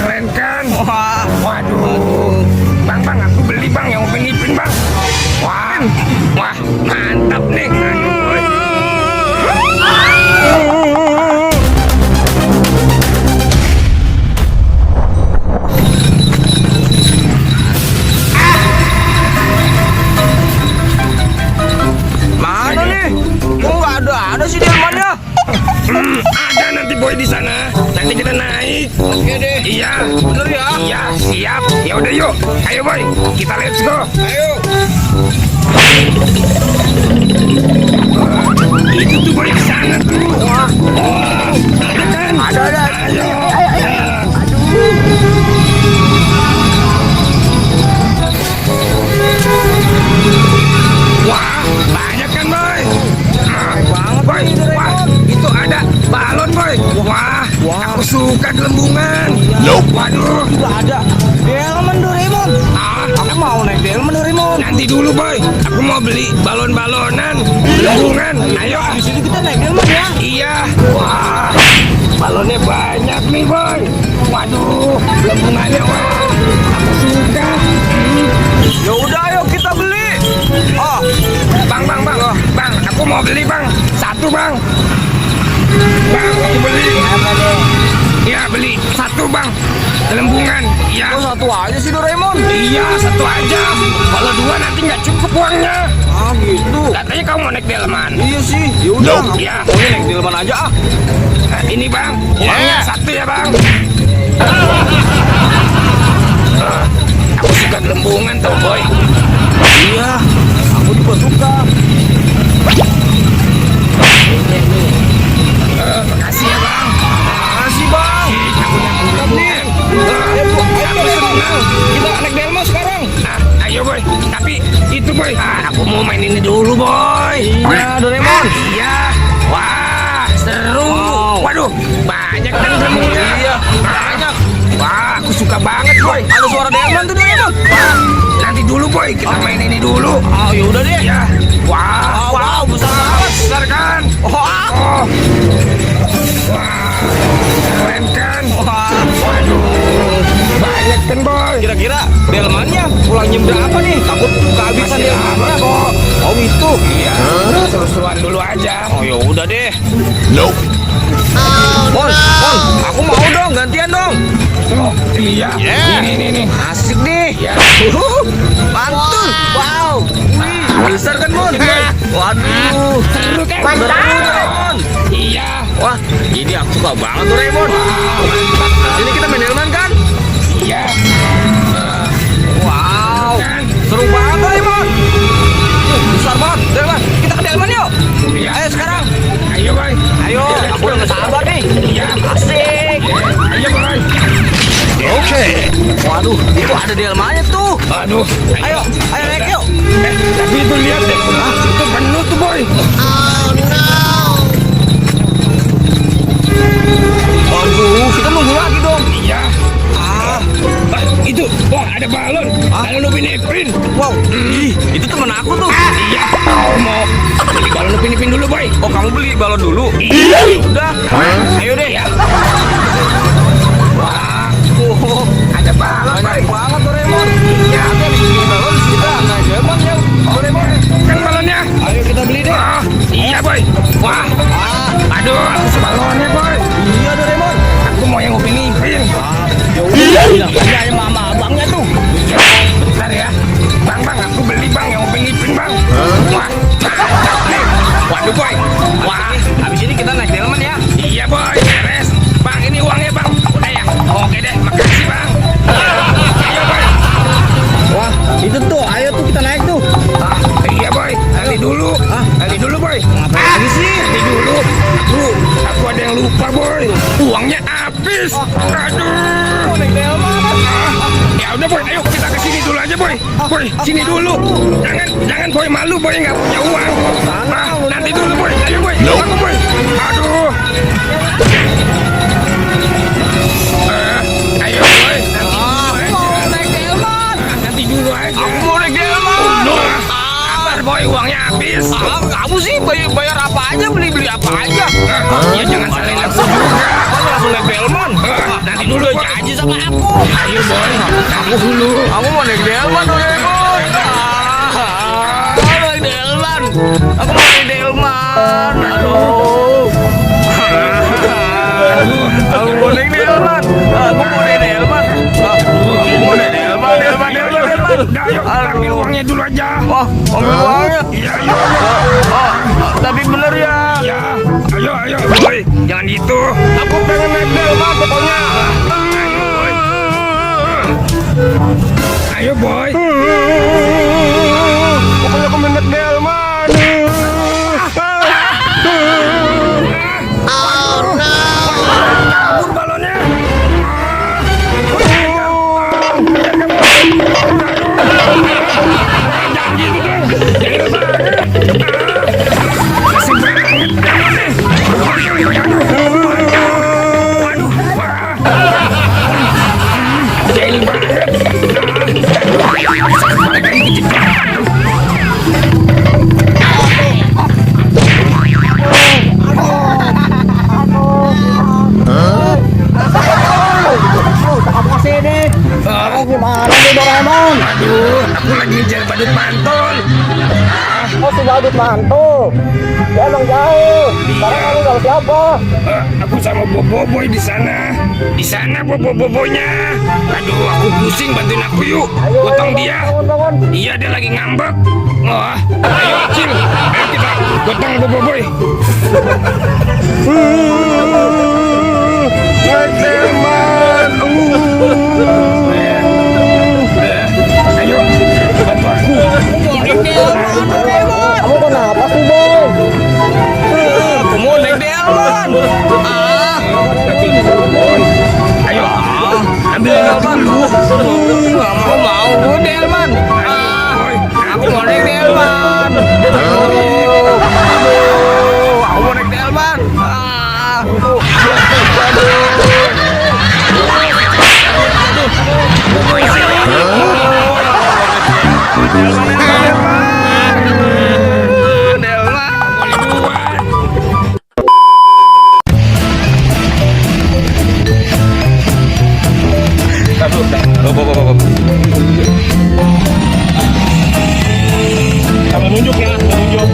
Keren kan? Wah, Waduh. Bang, aku beli bang yang Upin Ipin bang. Wah, mantap nih. Aduh, boy. mana nih? Kok nggak ada sih delmannya? Ada nanti boy di sana. Nanti kita naik. Oke deh. Iya. Bener ya? Iya, siap. Ya udah yuk. Ayo boy, kita let's go. Ayo. Itu tuh boy di sana tuh. Wah. Ada kan? Ada. Ayo. Wah, banyak kan boy? Banget Boy, nih, wah, Doraemon. itu ada balon boy. Wah, aku suka gelembungan. Waduh. Nggak ada delman Doraemon. Aku mau naik delman Doraemon. Nanti dulu boy, aku mau beli balon-balonan, gelembungan. Ayo. Di sini kita naik delman ya. Iya. Wah, balonnya banyak nih boy. Waduh, gelembungannya wah. Aku suka. Ya udah, ayo kita beli. Oh, Bang, aku mau beli bang. Satu bang. Bang, aku beli. Iya beli satu bang. Gelembungan. Iya. kok satu aja sih Doraemon? Iya satu aja. Kalau dua nanti nggak cukup uangnya. Ah gitu. Katanya kamu mau naik delman. Iya sih. Ya udah. Nope. Ya. Pokoknya naik delman aja ah. Nah, ini bang, uangnya satu ya bang. Aku suka gelembungan tau boy. Iya. Aku juga suka. Makasih ya bang. Makasih bang. Aku dapat gelembungan. Aku senang. Kita naik delman sekarang. Nah, ayo boy. Tapi itu boy. Aku mau main ini dulu boy. Iya Doraemon. Iya. Wah, seru. Wow. Waduh, banyak kan gelembungnya. Iya. Banyak. Wah, aku suka banget boy. Ada suara delman tuh Doraemon. Wah, nanti dulu boy, kita main ini dulu. Oh ya udah deh. Ya. Wow, besar banget. besar kan? Wah. Oh. Wah, keren kan? Wah. Waduh, banyak kan boy. Kira-kira delmannya pulangnya berapa nih? Takut kehabisan Masih delmannya. lama kok. Oh gitu. Iya, seru-seruan dulu aja. Oh ya udah deh. Mon, aku mau dong, gantian dong. Oh, iya. Yeah. Ini. Asik nih. Ya. Mantul. Wow. Wih, besar kan Mon? Waduh. Seru kan? Doraemon. Iya. Wah, ini aku suka banget Doraemon. Ini kita main delman kan? Iya. Wow. Kan? Seru banget Doraemon. Besar banget. Delman, kita ke delman yuk. Iya. Ayo sekarang. Ayo boy. Ayo, aku udah gak sabar nih. Iya. Asik. Ayo boy. Oke. Waduh, itu ada delmannya tuh. Aduh. Ayo naik yuk. Tapi itu lihat deh. Itu penuh tuh boy. Waduh, kita nunggu lagi dong. Iya. Itu. Wah, ada balon. Balon Upin Ipin. Wow, itu teman aku tuh. Iya. Aku mau beli balon Upin Ipin dulu boy. Oh, kamu beli balon dulu? Iya. Udah. Ayo deh. Iya. Oh, Ada balon boy. banyak banget Doraemon. Iya. Ada di sini balon, kita naik delman ya. Doraemon. Kan balonnya. Ayo kita beli deh. Iya boy. Wah. Aduh, aku suka balonnya boy. Iya Doraemon. Aku mau yang Upin Ipin. Ya udah, bilang aja yang mama abangnya tuh. Iya. Bentar ya. Bang, aku beli bang yang Upin Ipin bang. Wah. Mantap nih. Waduh boy. Wah. Habis ini kita naik delman ya. Iya boy. Beres. Bang, ini uangnya bang. Udah ya. Oke deh. Makasih bang. Ayo boy. Wah, itu tuh. Ayo tuh kita naik tuh. Iya boy. Nanti dulu. Nanti dulu boy. Ngapain lagi sih? Nanti dulu. Aku ada yang lupa boy. Uangnya habis. Aduh. Mau naik delman. Ya udah boy, ayo kita ke sini dulu aja boy. Boy, sini dulu. Jangan boy malu boy nggak punya uang. Nanti dulu boy. Ayo boy. Aku boy. Aduh. Ayo boy. Mau naik delman. Nanti dulu aja. Aku mau naik delman. Sabar boy, uangnya habis. Kamu sih bayar apa aja, beli apa aja. Ya jangan salahin langsung juga. Kamu langsung naik delman. Nanti dulu boy. aja sama aku. Ayo boy, aku dulu. Aku mau naik delman Doraemon. Naik delman. Aku mau naik delman. Aduh. Aku mau naik delman. Aku mau naik delman. Aku mau naik delman. Udah, ayo ambil uangnya dulu aja. Wah, ambil uangnya. Iya, ayo. Tapi bener ya. Ya, ayo boy, jangan gitu. Aku pengen naik delman pokoknya. Ayo boy. Pokoknya aku minat delman. Kabur balonnya. Jangan gitu dong. Jahil banget. Kasih banget. Waduh. Jahil banget. Gimana nih Doraemon? Aduh, aku lagi ngejar badut mantul. Oh si badut mantul. Dia emang jauh. Sekarang kamu sama siapa? Aku sama Boboiboy di sana. Di sana Boboiboynya. Aduh, aku pusing, bantuin aku yuk. Potong dia. Bangun. Iya, dia lagi ngambek. Wah, ayo Acil. Ayo kita potong Boboiboy. Teman. Ayo, bantu aku. Kamu kenapa sih Boy? Aku mau naik delman. Tapi Boboiboy. Ayo, ambil dulu. Gak mau delman. Aku mau naik delman. Aku mau naik delman. Kamu nunjuk ya, nunjuk.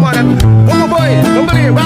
semua kan. Tunggu boy, kembali